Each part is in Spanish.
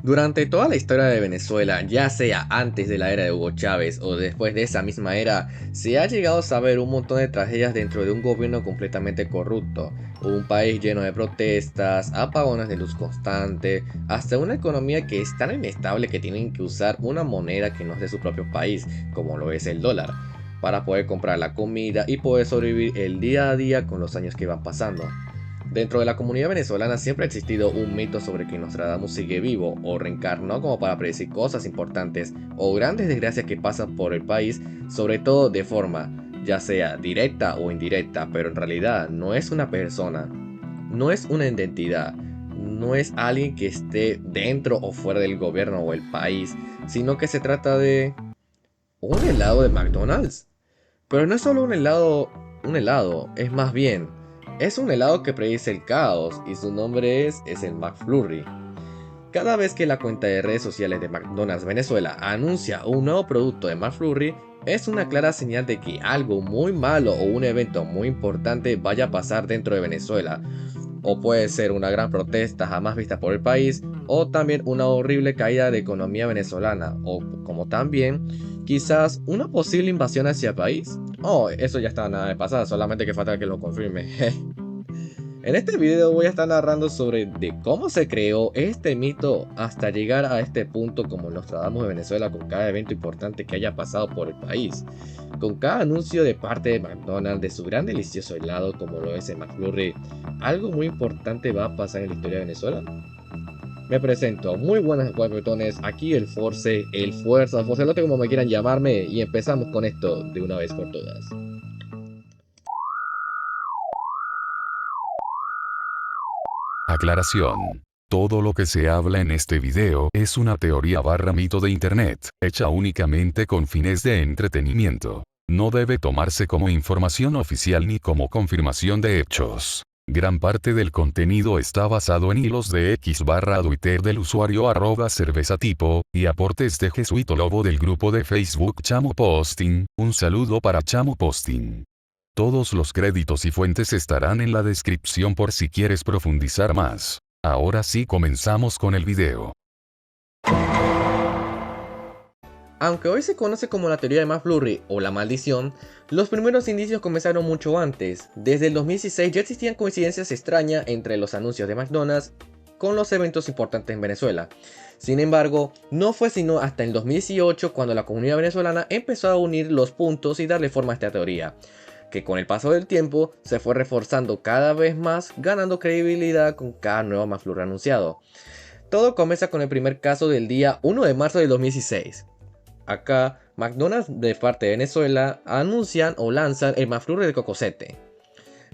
Durante toda la historia de Venezuela, ya sea antes de la era de Hugo Chávez o después de esa misma era, se ha llegado a saber un montón de tragedias dentro de un gobierno completamente corrupto, un país lleno de protestas, apagones de luz constante, hasta una economía que es tan inestable que tienen que usar una moneda que no es de su propio país, como lo es el dólar, para poder comprar la comida y poder sobrevivir el día a día con los años que van pasando. Dentro de la comunidad venezolana siempre ha existido un mito sobre que Nostradamus sigue vivo o reencarnó como para predecir cosas importantes o grandes desgracias que pasan por el país, sobre todo de forma, ya sea directa o indirecta, pero en realidad no es una persona, no es una identidad, no es alguien que esté dentro o fuera del gobierno o el país, sino que se trata de un helado de McDonald's. Pero no es solo un helado, es más bien, es un helado que predice el caos y su nombre es el McFlurry. Cada vez que la cuenta de redes sociales de McDonald's Venezuela anuncia un nuevo producto de McFlurry, es una clara señal de que algo muy malo o un evento muy importante vaya a pasar dentro de Venezuela. O puede ser una gran protesta jamás vista por el país, o también una horrible caída de economía venezolana, o como también quizás una posible invasión hacia el país. Oh, eso ya está nada de pasada, solamente que falta que lo confirme. En este video voy a estar narrando sobre de cómo se creó este mito hasta llegar a este punto como Nostradamus de Venezuela, con cada evento importante que haya pasado por el país, con cada anuncio de parte de McDonald's de su gran delicioso helado como lo es el McFlurry. Algo muy importante va a pasar en la historia de Venezuela. Me presento, muy buenas guapetones, aquí el Force, el Fuerza, el Forcelote como me quieran llamarme, y empezamos con esto de una vez por todas. Aclaración. Todo lo que se habla en este video es una teoría barra mito de internet, hecha únicamente con fines de entretenimiento. No debe tomarse como información oficial ni como confirmación de hechos. Gran parte del contenido está basado en hilos de X barra Twitter del usuario @cervezatipo, y aportes de Jesuito Lobo del grupo de Facebook Chamo Posting. Un saludo para Chamo Posting. Todos los créditos y fuentes estarán en la descripción por si quieres profundizar más. Ahora sí comenzamos con el video. Aunque hoy se conoce como la teoría de McFlurry o la maldición, los primeros indicios comenzaron mucho antes. Desde el 2016 ya existían coincidencias extrañas entre los anuncios de McDonald's con los eventos importantes en Venezuela. Sin embargo, no fue sino hasta el 2018 cuando la comunidad venezolana empezó a unir los puntos y darle forma a esta teoría, que con el paso del tiempo se fue reforzando cada vez más, ganando credibilidad con cada nuevo McFlurry anunciado. Todo comienza con el primer caso del día 1 de marzo del 2016. Acá, McDonald's de parte de Venezuela anuncian o lanzan el McFlurry de Cocosete.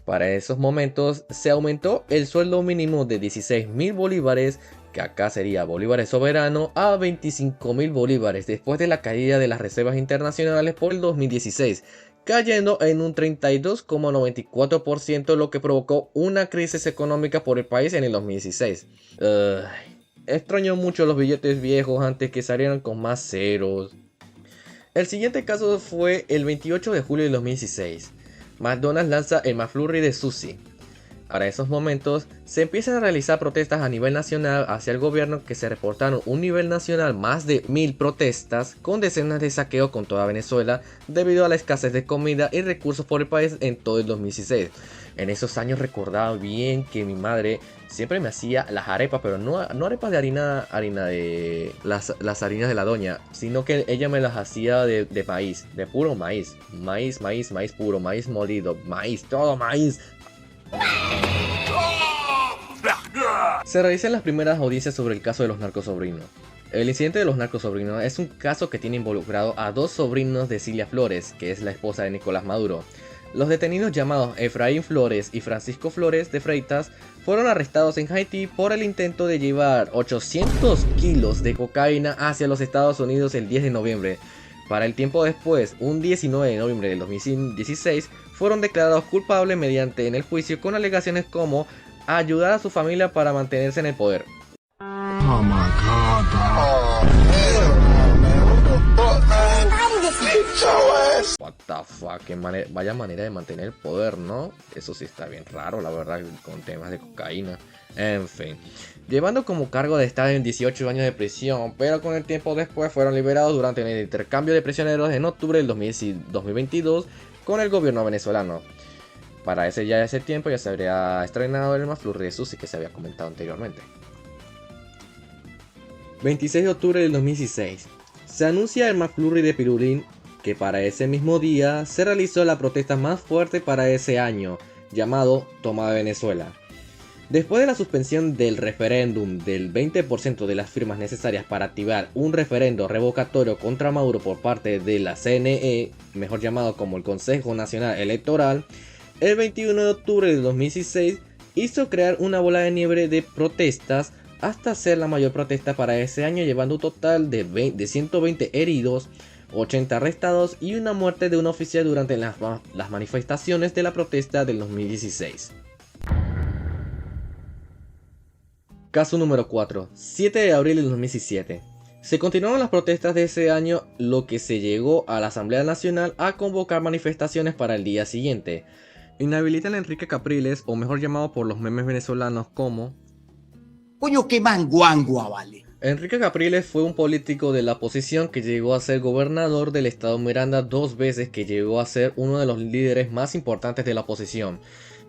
Para esos momentos se aumentó el sueldo mínimo de 16.000 bolívares, que acá sería bolívares soberano, a 25.000 bolívares después de la caída de las reservas internacionales por el 2016, cayendo en un 32,94%, lo que provocó una crisis económica por el país en el 2016. Extraño mucho los billetes viejos antes que salieran con más ceros. El siguiente caso fue el 28 de julio de 2016. McDonald's lanza el McFlurry de Sushi. Para esos momentos se empiezan a realizar protestas a nivel nacional hacia el gobierno, que se reportaron un nivel nacional más de 1000 protestas con decenas de saqueos con toda Venezuela debido a la escasez de comida y recursos por el país en todo el 2016. En esos años recordaba bien que mi madre siempre me hacía las arepas, pero no arepas de harina de las harinas de la doña, sino que ella me las hacía de maíz, de puro maíz, maíz puro, maíz molido, maíz, todo maíz. Se realizan las primeras audiencias sobre el caso de los narcosobrinos. El incidente de los narcosobrinos es un caso que tiene involucrado a dos sobrinos de Cilia Flores, que es la esposa de Nicolás Maduro. Los detenidos llamados Efraín Flores y Francisco Flores de Freitas fueron arrestados en Haití por el intento de llevar 800 kilos de cocaína hacia los Estados Unidos el 10 de noviembre. Para el tiempo después, un 19 de noviembre del 2016, fueron declarados culpables mediante en el juicio con alegaciones como ayudar a su familia para mantenerse en el poder. Oh my God, bro. What the fuck, vaya manera de mantener el poder, ¿no? Eso sí está bien raro, la verdad, con temas de cocaína. En fin, llevando como cargo de estar en 18 años de prisión, pero con el tiempo después fueron liberados durante el intercambio de prisioneros en octubre del 2022 con el gobierno venezolano. Para ese tiempo ya se habría estrenado el McFlurry de Susi que se había comentado anteriormente. 26 de octubre del 2016. Se anuncia el McFlurry de Pirulín que para ese mismo día se realizó la protesta más fuerte para ese año, llamado Toma de Venezuela. Después de la suspensión del referéndum del 20% de las firmas necesarias para activar un referendo revocatorio contra Maduro por parte de la CNE, mejor llamado como el Consejo Nacional Electoral, el 21 de octubre de 2016 hizo crear una bola de nieve de protestas hasta ser la mayor protesta para ese año, llevando un total de 120 heridos, 80 arrestados y una muerte de un oficial durante las manifestaciones de la protesta del 2016. Caso número 4, 7 de abril del 2017. Se continuaron las protestas de ese año, lo que se llegó a la Asamblea Nacional a convocar manifestaciones para el día siguiente. Inhabilitan a Enrique Capriles, o mejor llamado por los memes venezolanos como... Coño, qué manguangua, vale. Enrique Capriles fue un político de la oposición que llegó a ser gobernador del estado Miranda 2 veces, que llegó a ser uno de los líderes más importantes de la oposición.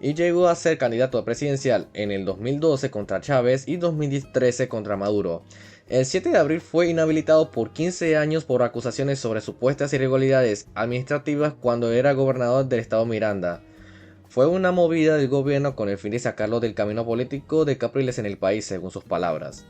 Y llegó a ser candidato presidencial en el 2012 contra Chávez y 2013 contra Maduro. El 7 de abril fue inhabilitado por 15 años por acusaciones sobre supuestas irregularidades administrativas cuando era gobernador del estado Miranda. Fue una movida del gobierno con el fin de sacarlo del camino político de Capriles en el país, según sus palabras.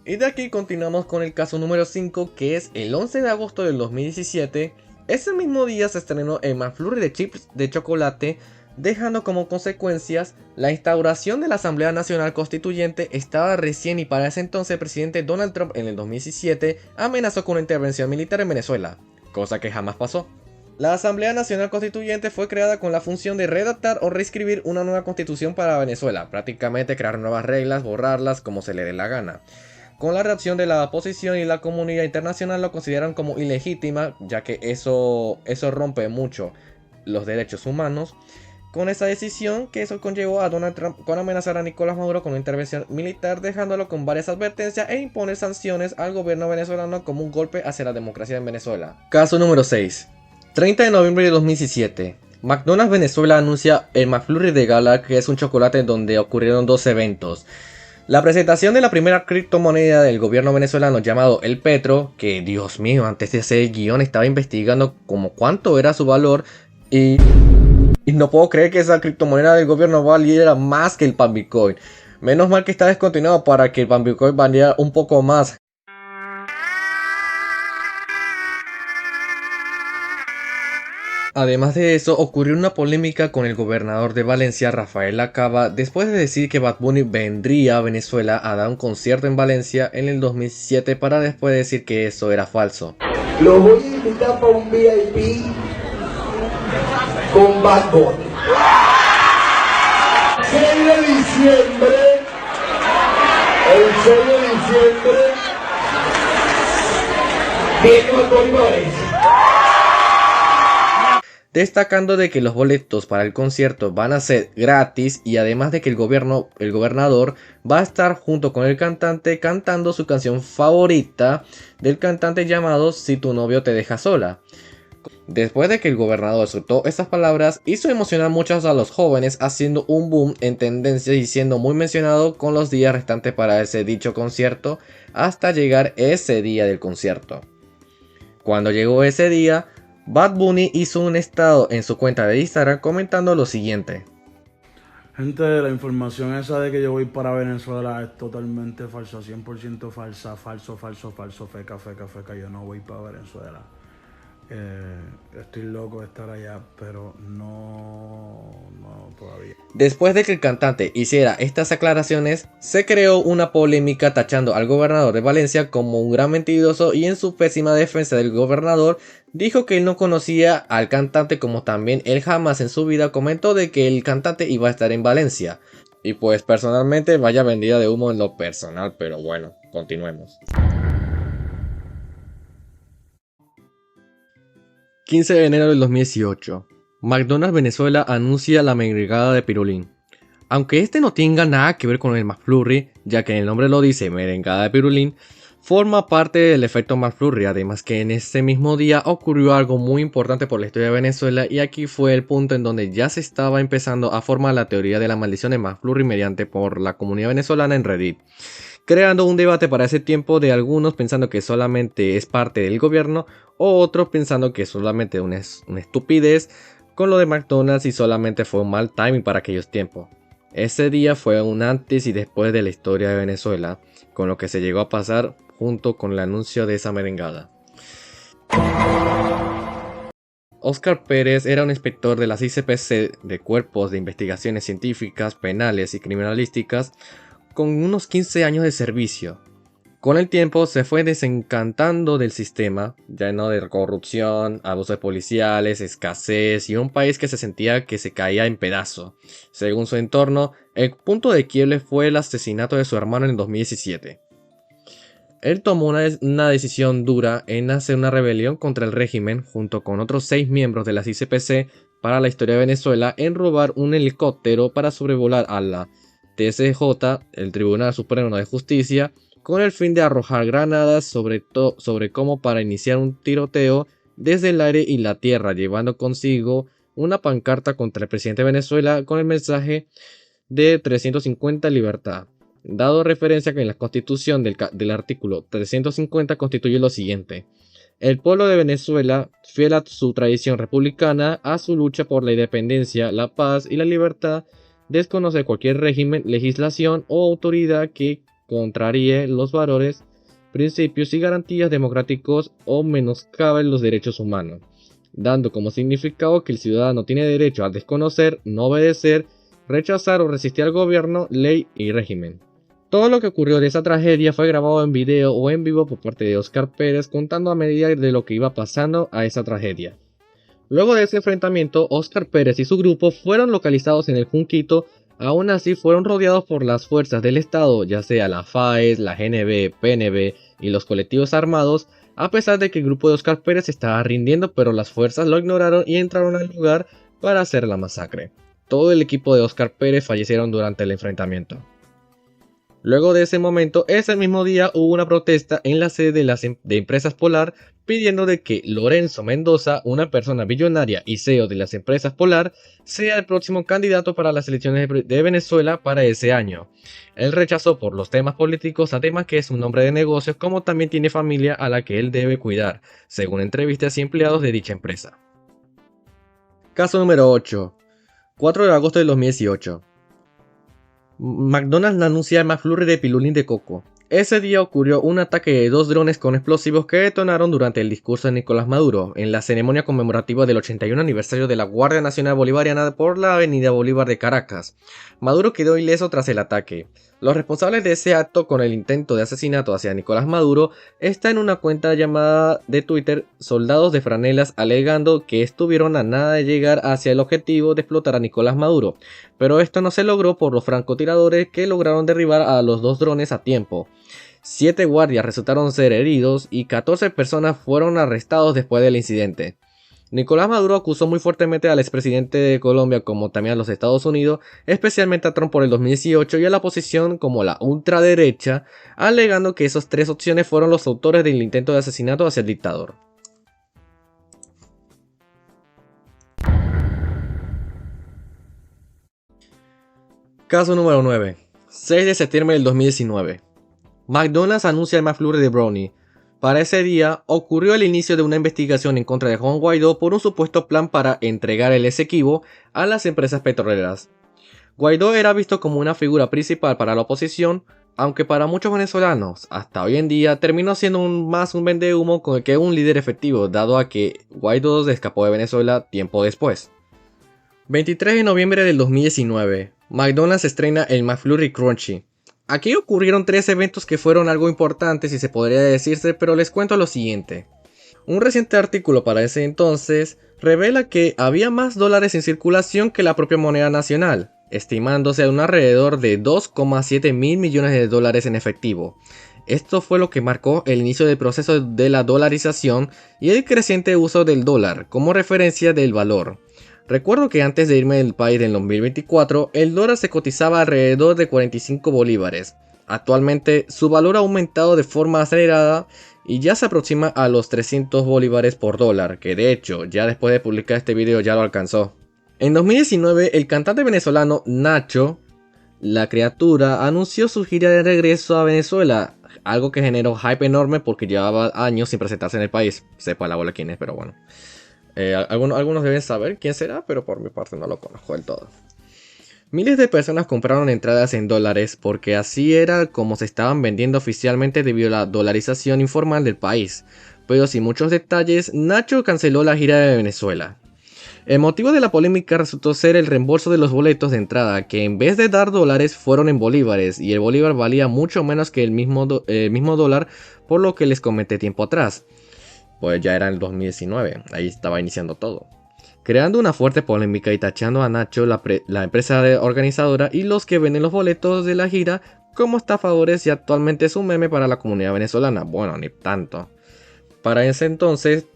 Y de aquí continuamos con el caso número 5, que es el 11 de agosto del 2017. Ese mismo día se estrenó el McFlurry de chips de chocolate, dejando como consecuencias la instauración de la Asamblea Nacional Constituyente. Estaba recién y para ese entonces el presidente Donald Trump en el 2017 amenazó con una intervención militar en Venezuela, cosa que jamás pasó. La Asamblea Nacional Constituyente fue creada con la función de redactar o reescribir una nueva constitución para Venezuela, prácticamente crear nuevas reglas, borrarlas como se le dé la gana. Con la reacción de la oposición y la comunidad internacional lo consideran como ilegítima, ya que eso rompe mucho los derechos humanos. Con esa decisión, que eso conllevó a Donald Trump con amenazar a Nicolás Maduro con una intervención militar, dejándolo con varias advertencias e imponer sanciones al gobierno venezolano como un golpe hacia la democracia en Venezuela. Caso número 6. 30 de noviembre de 2017. McDonald's Venezuela anuncia el McFlurry de Gala, que es un chocolate donde ocurrieron dos eventos. La presentación de la primera criptomoneda del gobierno venezolano llamado El Petro, que Dios mío, antes de hacer el guión estaba investigando como cuánto era su valor y no puedo creer que esa criptomoneda del gobierno valiera más que el pan Bitcoin. Menos mal que está descontinuado para que el pan Bitcoin valiera un poco más. Además de eso, ocurrió una polémica con el gobernador de Valencia, Rafael Lacaba, después de decir que Bad Bunny vendría a Venezuela a dar un concierto en Valencia en el 2007 para después decir que eso era falso. Lo voy a invitar para un VIP con Bad Bunny. 6 de diciembre, el 6 de diciembre, viene Bad Bunny para Valencia. Destacando de que los boletos para el concierto van a ser gratis y además de que el gobernador va a estar junto con el cantante cantando su canción favorita del cantante llamado Si tu novio te deja sola. Después de que el gobernador soltó estas palabras, hizo emocionar muchos a los jóvenes, haciendo un boom en tendencias y siendo muy mencionado con los días restantes para ese dicho concierto hasta llegar ese día del concierto. Cuando llegó ese día, Bad Bunny hizo un estado en su cuenta de Instagram comentando lo siguiente. Gente, la información esa de que yo voy para Venezuela es totalmente falsa, 100% falsa, falso, feca, yo no voy para Venezuela. Estoy loco de estar allá, pero no todavía. Después de que el cantante hiciera estas aclaraciones, se creó una polémica tachando al gobernador de Valencia como un gran mentiroso y en su pésima defensa del gobernador dijo que él no conocía al cantante, como también él jamás en su vida comentó de que el cantante iba a estar en Valencia. Y pues personalmente vaya vendida de humo en lo personal, pero bueno, continuemos. 15 de enero del 2018. McDonald's Venezuela anuncia la merengada de pirulín. Aunque este no tenga nada que ver con el McFlurry, ya que el nombre lo dice, merengada de pirulín, forma parte del efecto McFlurry, además que en ese mismo día ocurrió algo muy importante por la historia de Venezuela, y aquí fue el punto en donde ya se estaba empezando a formar la teoría de la maldición de McFlurry mediante por la comunidad venezolana en Reddit, creando un debate para ese tiempo de algunos pensando que solamente es parte del gobierno o otros pensando que solamente una estupidez con lo de McDonald's y solamente fue un mal timing para aquellos tiempos. Ese día fue un antes y después de la historia de Venezuela, con lo que se llegó a pasar junto con el anuncio de esa merengada. Óscar Pérez era un inspector de las ICPC de Cuerpos de Investigaciones Científicas, Penales y Criminalísticas con unos 15 años de servicio. Con el tiempo se fue desencantando del sistema, lleno de corrupción, abusos policiales, escasez y un país que se sentía que se caía en pedazos. Según su entorno, el punto de quiebre fue el asesinato de su hermano en el 2017. Él tomó una decisión dura en hacer una rebelión contra el régimen junto con otros 6 miembros de las ICPC para la historia de Venezuela en robar un helicóptero para sobrevolar a la TSJ, el Tribunal Supremo de Justicia, con el fin de arrojar granadas sobre cómo para iniciar un tiroteo desde el aire y la tierra, llevando consigo una pancarta contra el presidente de Venezuela con el mensaje de 350 libertad, dado referencia que en la constitución del artículo 350 constituye lo siguiente: el pueblo de Venezuela, fiel a su tradición republicana, a su lucha por la independencia, la paz y la libertad, desconoce cualquier régimen, legislación o autoridad que contraríe los valores, principios y garantías democráticos o menoscabe los derechos humanos, dando como significado que el ciudadano tiene derecho a desconocer, no obedecer, rechazar o resistir al gobierno, ley y régimen. Todo lo que ocurrió de esa tragedia fue grabado en video o en vivo por parte de Óscar Pérez, contando a medida de lo que iba pasando a esa tragedia. Luego de ese enfrentamiento, Óscar Pérez y su grupo fueron localizados en el Junquito. Aún así fueron rodeados por las fuerzas del Estado, ya sea la FAES, la GNB, PNB y los colectivos armados, a pesar de que el grupo de Óscar Pérez estaba rindiendo, pero las fuerzas lo ignoraron y entraron al lugar para hacer la masacre. Todo el equipo de Óscar Pérez fallecieron durante el enfrentamiento. Luego de ese momento, ese mismo día hubo una protesta en la sede de Empresas Polar pidiendo de que Lorenzo Mendoza, una persona billonaria y CEO de las Empresas Polar, sea el próximo candidato para las elecciones de Venezuela para ese año. Él rechazó por los temas políticos, además que es un hombre de negocios, como también tiene familia a la que él debe cuidar, según entrevistas y empleados de dicha empresa. Caso número 8. 4 de agosto del 2018. McDonald's anuncia el McFlurry de pirulín de coco. Ese día ocurrió un ataque de 2 drones con explosivos que detonaron durante el discurso de Nicolás Maduro en la ceremonia conmemorativa del 81 aniversario de la Guardia Nacional Bolivariana por la Avenida Bolívar de Caracas. Maduro quedó ileso tras el ataque. Los responsables de ese acto con el intento de asesinato hacia Nicolás Maduro está en una cuenta llamada de Twitter Soldados de Franelas, alegando que estuvieron a nada de llegar hacia el objetivo de explotar a Nicolás Maduro, pero esto no se logró por los francotiradores que lograron derribar a los 2 drones a tiempo. 7 guardias resultaron ser heridos y 14 personas fueron arrestados después del incidente. Nicolás Maduro acusó muy fuertemente al expresidente de Colombia como también a los Estados Unidos, especialmente a Trump por el 2018 y a la oposición como la ultraderecha, alegando que esas 3 opciones fueron los autores del intento de asesinato hacia el dictador. Caso número 9. 6 de septiembre del 2019. McDonald's anuncia el McFlurry de Brownie. Para ese día ocurrió el inicio de una investigación en contra de Juan Guaidó por un supuesto plan para entregar el Esequibo a las empresas petroleras. Guaidó era visto como una figura principal para la oposición, aunque para muchos venezolanos, hasta hoy en día, terminó siendo más un vendehumo que un líder efectivo, dado a que Guaidó se escapó de Venezuela tiempo después. 23 de noviembre del 2019, McDonald's estrena el McFlurry Crunchy. Aquí ocurrieron 3 eventos que fueron algo importantes si se podría decirse, pero les cuento lo siguiente. Un reciente artículo para ese entonces revela que había más dólares en circulación que la propia moneda nacional. estimándose a un alrededor de 2,7 mil millones de dólares en efectivo. Esto fue lo que marcó el inicio del proceso de la dolarización y el creciente uso del dólar como referencia del valor. Recuerdo que antes de irme del país en 2024, el dólar se cotizaba alrededor de 45 bolívares. Actualmente su valor ha aumentado de forma acelerada y ya se aproxima a los 300 bolívares por dólar, que de hecho ya después de publicar este video ya lo alcanzó. En 2019 el cantante venezolano Nacho, La Criatura, anunció su gira de regreso a Venezuela, algo que generó hype enorme porque llevaba años sin presentarse en el país. Sepa la bola quién es, pero bueno. Algunos deben saber quién será, pero por mi parte no lo conozco del todo. Miles de personas compraron entradas en dólares porque así era como se estaban vendiendo oficialmente debido a la dolarización informal del país. Pero sin muchos detalles, Nacho canceló la gira de Venezuela. El motivo de la polémica resultó ser el reembolso de los boletos de entrada, que en vez de dar dólares fueron en bolívares, y el bolívar valía mucho menos que el mismo dólar, por lo que les comenté tiempo atrás. Pues ya era en el 2019, ahí estaba iniciando todo. Creando una fuerte polémica y tachando a Nacho, la empresa organizadora y los que venden los boletos de la gira como estafadores, y actualmente es un meme para la comunidad venezolana. Bueno, ni tanto. Para ese entonces,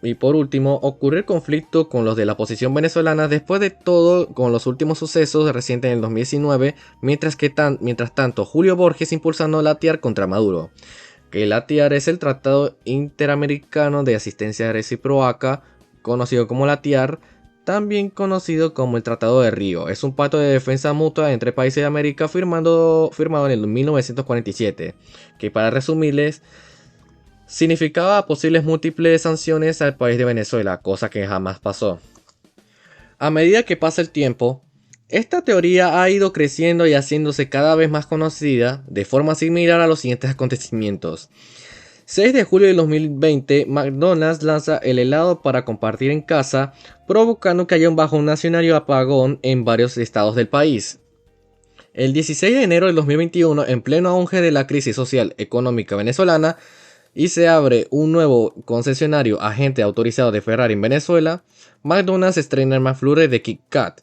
y por último, ocurrió el conflicto con los de la oposición venezolana después de todo con los últimos sucesos recientes en el 2019, mientras tanto Julio Borges impulsando la TIAR contra Maduro. Que la TIAR es el Tratado Interamericano de Asistencia Recíproca, conocido como la TIAR, también conocido como el Tratado de Río. Es un pacto de defensa mutua entre países de América firmado en el 1947, que para resumirles, significaba posibles múltiples sanciones al país de Venezuela, cosa que jamás pasó. A medida que pasa el tiempo, esta teoría ha ido creciendo y haciéndose cada vez más conocida, de forma similar a los siguientes acontecimientos. 6 de julio de 2020, McDonald's lanza el helado para compartir en casa, provocando que haya un nacional apagón en varios estados del país. El 16 de enero del 2021, en pleno auge de la crisis social económica venezolana, y se abre un nuevo concesionario agente autorizado de Ferrari en Venezuela, McDonald's estrena el McFlurry de Kit Kat.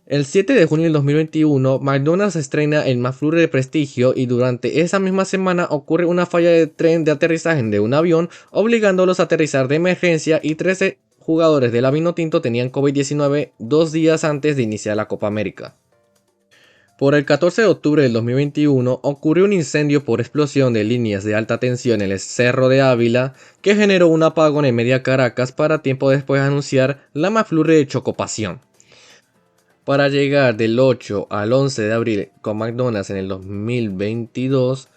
El 7 de junio del 2021, McDonald's estrena el McFlurry de prestigio, y durante esa misma semana ocurre una falla de tren de aterrizaje de un avión, obligándolos a aterrizar de emergencia, y 13 jugadores de la Vinotinto tenían COVID-19 2 días antes de iniciar la Copa América. Por el 14 de octubre del 2021 ocurrió un incendio por explosión de líneas de alta tensión en el Cerro de Ávila, que generó un apagón en media Caracas para tiempo después anunciar la McFlurry de Chocopasión. Para llegar del 8 al 11 de abril con McDonald's en el 2022,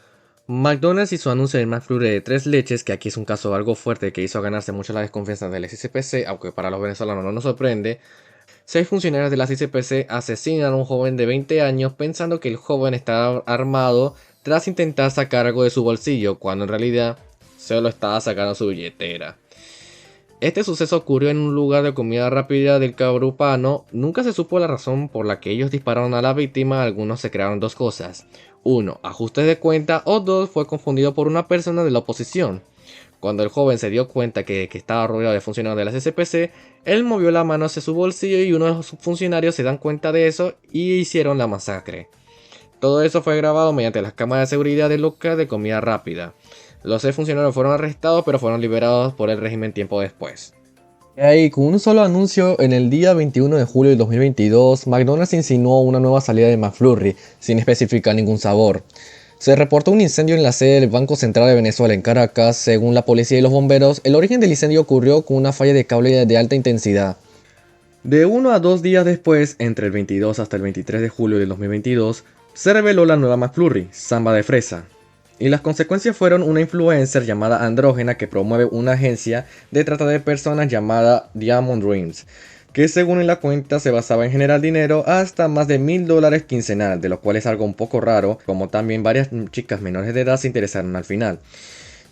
McDonald's hizo anuncio del McFlurry de 3 leches, que aquí es un caso algo fuerte que hizo ganarse mucho la desconfianza del SICPC, aunque para los venezolanos no nos sorprende. 6 funcionarios de la SICPC asesinan a un joven de 20 años pensando que el joven estaba armado tras intentar sacar algo de su bolsillo, cuando en realidad solo estaba sacando su billetera. Este suceso ocurrió en un lugar de comida rápida del Cabrupano. Nunca se supo la razón por la que ellos dispararon a la víctima. Algunos se crearon dos cosas: 1, ajustes de cuenta, o 2, fue confundido por una persona de la oposición. Cuando el joven se dio cuenta que estaba rodeado de funcionarios de la SCPC, él movió la mano hacia su bolsillo y uno de los funcionarios se dan cuenta de eso y hicieron la masacre. Todo eso fue grabado mediante las cámaras de seguridad del local de comida rápida. Los 6 funcionarios fueron arrestados, pero fueron liberados por el régimen tiempo después. Y ahí, con un solo anuncio, en el día 21 de julio de 2022, McDonald's insinuó una nueva salida de McFlurry, sin especificar ningún sabor. Se reportó un incendio en la sede del Banco Central de Venezuela en Caracas. Según la policía y los bomberos, el origen del incendio ocurrió con una falla de cable de alta intensidad. De 1 a 2 días después, entre el 22 hasta el 23 de julio del 2022, se reveló la nueva McFlurry, Samba de Fresa. Y las consecuencias fueron una influencer llamada Andrógena que promueve una agencia de trata de personas llamada Diamond Dreams, que según la cuenta se basaba en generar dinero hasta más de $1000 quincenal, de lo cual es algo un poco raro, como también varias chicas menores de edad se interesaron al final.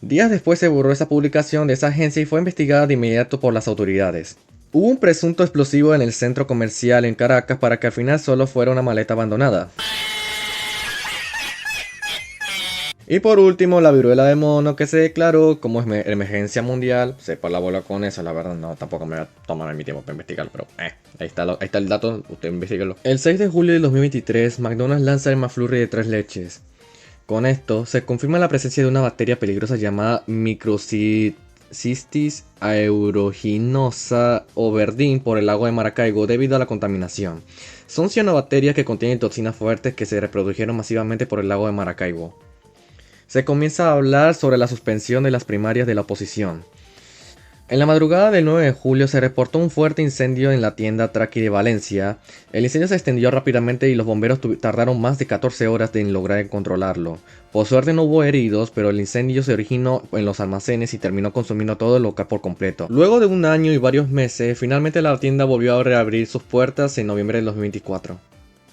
Días después se borró esa publicación de esa agencia y fue investigada de inmediato por las autoridades. Hubo un presunto explosivo en el centro comercial en Caracas para que al final solo fuera una maleta abandonada. Y por último, la viruela de mono, que se declaró como emergencia mundial. Sepa la bola con eso, la verdad no, tampoco me voy a tomar mi tiempo para investigarlo, pero ahí está el dato, usted investíguelo. El 6 de julio de 2023, McDonald's lanza el McFlurry de 3 leches. Con esto, se confirma la presencia de una bacteria peligrosa llamada Microcystis aeruginosa overdin por el agua de Maracaibo debido a la contaminación. Son cianobacterias que contienen toxinas fuertes que se reprodujeron masivamente por el lago de Maracaibo. Se comienza a hablar sobre la suspensión de las primarias de la oposición. En la madrugada del 9 de julio se reportó un fuerte incendio en la tienda Traqui de Valencia. El incendio se extendió rápidamente y los bomberos tardaron más de 14 horas en lograr controlarlo. Por suerte no hubo heridos, pero el incendio se originó en los almacenes y terminó consumiendo todo el local por completo. Luego de un año y varios meses, finalmente la tienda volvió a reabrir sus puertas en noviembre de 2024.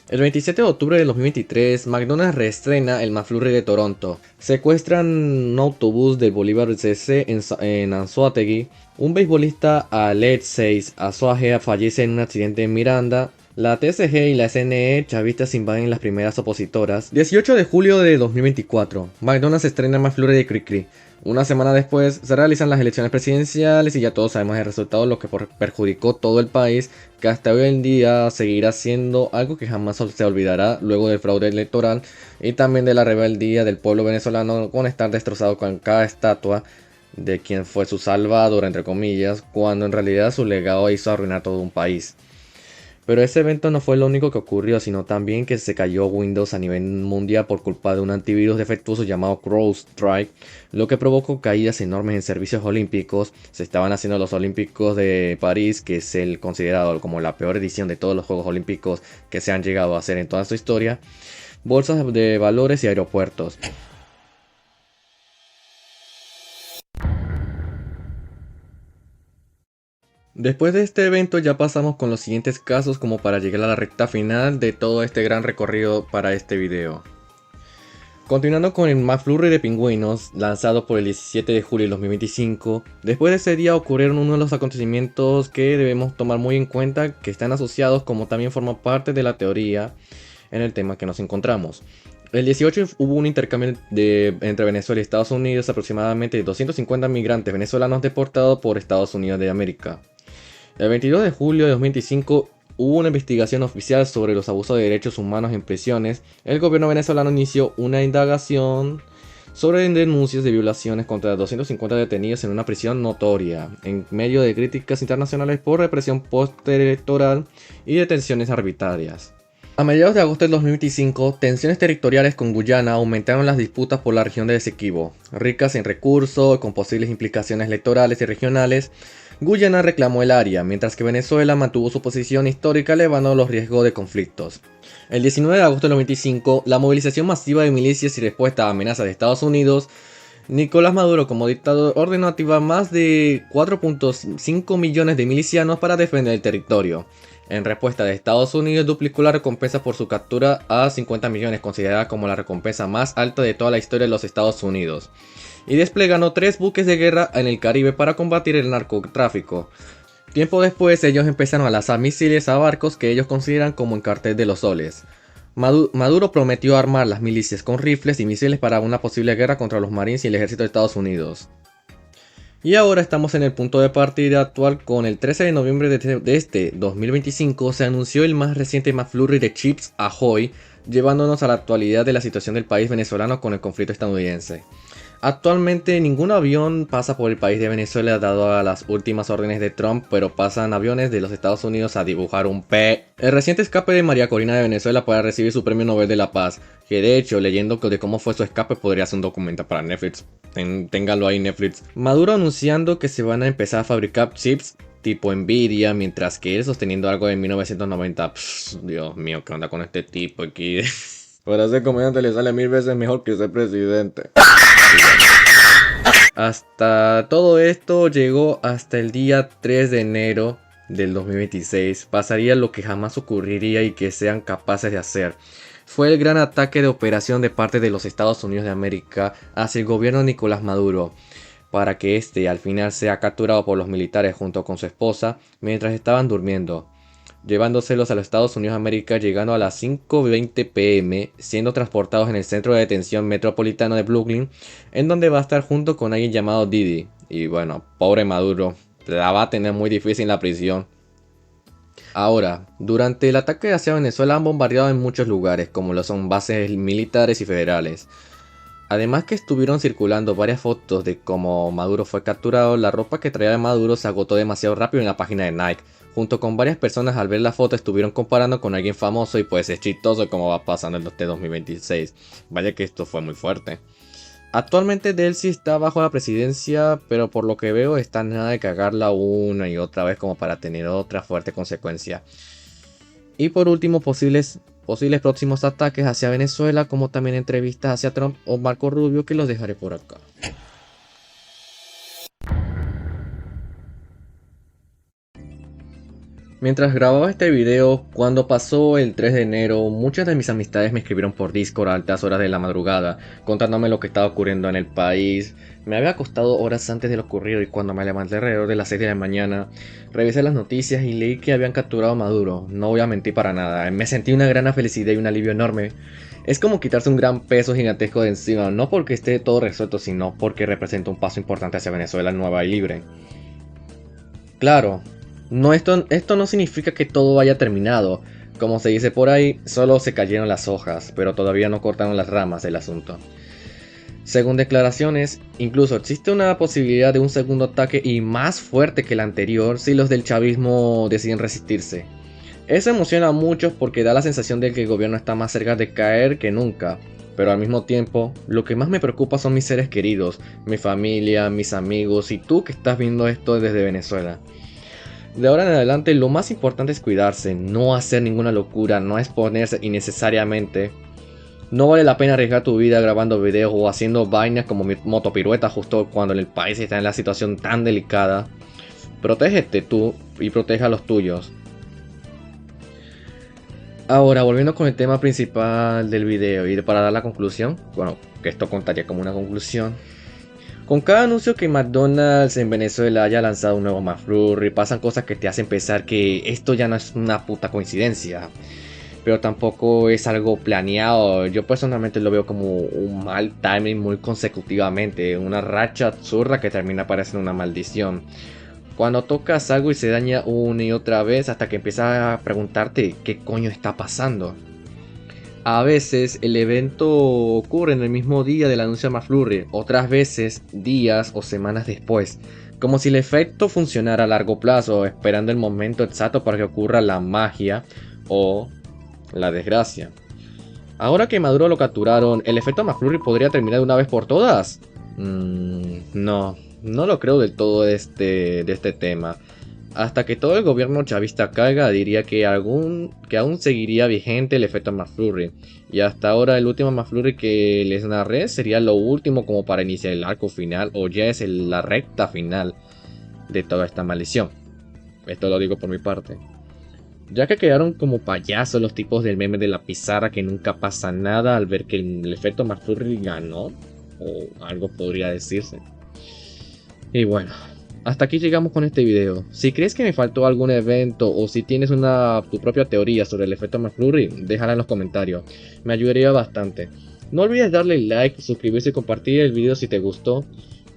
El 27 de octubre de 2023, McDonald's reestrena el McFlurry de Toronto. Secuestran un autobús del Bolívar CC en Anzoátegui. Un beisbolista, Alexei Azoagea, fallece en un accidente en Miranda. La TSG y la SNE chavistas invaden las primeras opositoras. 18 de julio de 2024, McDonald's estrena el McFlurry de Cricri. Una semana después se realizan las elecciones presidenciales y ya todos sabemos el resultado, lo que perjudicó todo el país, que hasta hoy en día seguirá siendo algo que jamás se olvidará luego del fraude electoral y también de la rebeldía del pueblo venezolano con estar destrozado con cada estatua de quien fue su salvador, entre comillas, cuando en realidad su legado hizo arruinar todo un país. Pero ese evento no fue lo único que ocurrió, sino también que se cayó Windows a nivel mundial por culpa de un antivirus defectuoso llamado CrowdStrike, lo que provocó caídas enormes en servicios olímpicos. Se estaban haciendo los Olímpicos de París, que es el considerado como la peor edición de todos los Juegos Olímpicos que se han llegado a hacer en toda su historia. Bolsas de valores y aeropuertos. Después de este evento ya pasamos con los siguientes casos como para llegar a la recta final de todo este gran recorrido para este video. Continuando con el McFlurry de pingüinos, lanzado por el 17 de julio de 2025, después de ese día ocurrieron uno de los acontecimientos que debemos tomar muy en cuenta, que están asociados como también forman parte de la teoría en el tema que nos encontramos. El 18 hubo un intercambio entre Venezuela y Estados Unidos, aproximadamente 250 migrantes venezolanos deportados por Estados Unidos de América. El 22 de julio de 2025 hubo una investigación oficial sobre los abusos de derechos humanos en prisiones. El gobierno venezolano inició una indagación sobre denuncias de violaciones contra 250 detenidos en una prisión notoria, en medio de críticas internacionales por represión postelectoral y detenciones arbitrarias. A mediados de agosto de 2025, tensiones territoriales con Guyana aumentaron las disputas por la región de Esequibo. Ricas en recursos, con posibles implicaciones electorales y regionales, Guyana reclamó el área, mientras que Venezuela mantuvo su posición histórica elevando los riesgos de conflictos. El 19 de agosto de 2025, la movilización masiva de milicias y respuesta a amenazas de Estados Unidos, Nicolás Maduro como dictador ordenó activar más de 4.5 millones de milicianos para defender el territorio. En respuesta de Estados Unidos duplicó la recompensa por su captura a 50 millones, considerada como la recompensa más alta de toda la historia de los Estados Unidos. Y desplegando 3 buques de guerra en el Caribe para combatir el narcotráfico. Tiempo después ellos empezaron a lanzar misiles a barcos que ellos consideran como el cartel de los soles. Maduro prometió armar las milicias con rifles y misiles para una posible guerra contra los marines y el ejército de Estados Unidos. Y ahora estamos en el punto de partida actual. Con el 13 de noviembre de este 2025 se anunció el más reciente McFlurry de Chips Ahoy, llevándonos a la actualidad de la situación del país venezolano con el conflicto estadounidense. Actualmente ningún avión pasa por el país de Venezuela dado a las últimas órdenes de Trump, pero pasan aviones de los Estados Unidos a dibujar un P. El reciente escape de María Corina de Venezuela para recibir su premio Nobel de la Paz, que de hecho leyendo de cómo fue su escape podría ser un documental para Netflix. Ténganlo ahí Netflix. Maduro anunciando que se van a empezar a fabricar chips tipo Nvidia, mientras que él sosteniendo algo de 1990. Dios mío, ¿qué onda con este tipo aquí? Para ser comediante le sale 1000 veces mejor que ser presidente. Hasta todo esto llegó hasta el día 3 de enero del 2026. Pasaría lo que jamás ocurriría y que sean capaces de hacer. Fue el gran ataque de operación de parte de los Estados Unidos de América hacia el gobierno de Nicolás Maduro, para que este al final sea capturado por los militares junto con su esposa mientras estaban durmiendo. llevándoselos a los Estados Unidos de América, llegando a las 5:20 p.m, siendo transportados en el centro de detención metropolitano de Brooklyn, en donde va a estar junto con alguien llamado Didi. Y bueno, pobre Maduro, la va a tener muy difícil en la prisión. Ahora, durante el ataque hacia Venezuela han bombardeado en muchos lugares, como lo son bases militares y federales. Además que estuvieron circulando varias fotos de cómo Maduro fue capturado, la ropa que traía de Maduro se agotó demasiado rápido en la página de Nike. Junto con varias personas al ver la foto estuvieron comparando con alguien famoso y pues es chistoso como va pasando en este 2026. Vaya que esto fue muy fuerte. Actualmente Delcy está bajo la presidencia, pero por lo que veo está nada de cagarla una y otra vez como para tener otra fuerte consecuencia. Y por último, posibles próximos ataques hacia Venezuela, como también entrevistas hacia Trump o Marco Rubio, que los dejaré por acá. Mientras grababa este video, cuando pasó el 3 de enero, muchas de mis amistades me escribieron por Discord a altas horas de la madrugada, contándome lo que estaba ocurriendo en el país. Me había acostado horas antes de lo ocurrido y cuando me levanté alrededor de las 6 de la mañana, revisé las noticias y leí que habían capturado a Maduro. No voy a mentir para nada, me sentí una gran felicidad y un alivio enorme. Es como quitarse un gran peso gigantesco de encima, no porque esté todo resuelto, sino porque representa un paso importante hacia Venezuela nueva y libre. Claro. Esto no significa que todo haya terminado. Como se dice por ahí, solo se cayeron las hojas, pero todavía no cortaron las ramas del asunto. Según declaraciones, incluso existe una posibilidad de un segundo ataque y más fuerte que el anterior si los del chavismo deciden resistirse. Eso emociona a muchos porque da la sensación de que el gobierno está más cerca de caer que nunca. Pero al mismo tiempo, lo que más me preocupa son mis seres queridos, mi familia, mis amigos y tú que estás viendo esto desde Venezuela. De ahora en adelante lo más importante es cuidarse, no hacer ninguna locura, no exponerse innecesariamente. No vale la pena arriesgar tu vida grabando videos o haciendo vainas como motopiruetas justo cuando el país está en la situación tan delicada. Protégete tú y protege a los tuyos. Ahora, volviendo con el tema principal del video y para dar la conclusión, bueno, que esto contaría como una conclusión. Con cada anuncio que McDonald's en Venezuela haya lanzado un nuevo McFlurry, pasan cosas que te hacen pensar que esto ya no es una puta coincidencia. Pero tampoco es algo planeado. Yo personalmente lo veo como un mal timing muy consecutivamente. Una racha absurda que termina pareciendo una maldición. Cuando tocas algo y se daña una y otra vez hasta que empiezas a preguntarte qué coño está pasando. A veces el evento ocurre en el mismo día del anuncio de McFlurry, otras veces días o semanas después, como si el efecto funcionara a largo plazo, esperando el momento exacto para que ocurra la magia o la desgracia. Ahora que Maduro lo capturaron, ¿el efecto McFlurry podría terminar de una vez por todas? No lo creo del todo de este tema. Hasta que todo el gobierno chavista caiga, diría que aún seguiría vigente el efecto McFlurry. Y hasta ahora el último McFlurry que les narré sería lo último como para iniciar el arco final, o ya es la recta final de toda esta maldición. Esto lo digo por mi parte. Ya que quedaron como payasos los tipos del meme de la pizarra que nunca pasa nada al ver que el efecto McFlurry ganó, o algo podría decirse. Y bueno, hasta aquí llegamos con este video. Si crees que me faltó algún evento o si tienes tu propia teoría sobre el efecto McFlurry, déjala en los comentarios. Me ayudaría bastante. No olvides darle like, suscribirse y compartir el video si te gustó.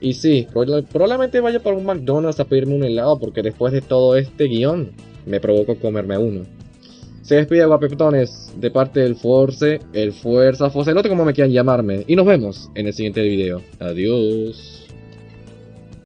Y sí, probablemente vaya para un McDonald's a pedirme un helado porque después de todo este guión me provocó comerme uno. Se despide guapetones de parte del Force, el Fuerza, Focelote como me quieran llamarme. Y nos vemos en el siguiente video. Adiós.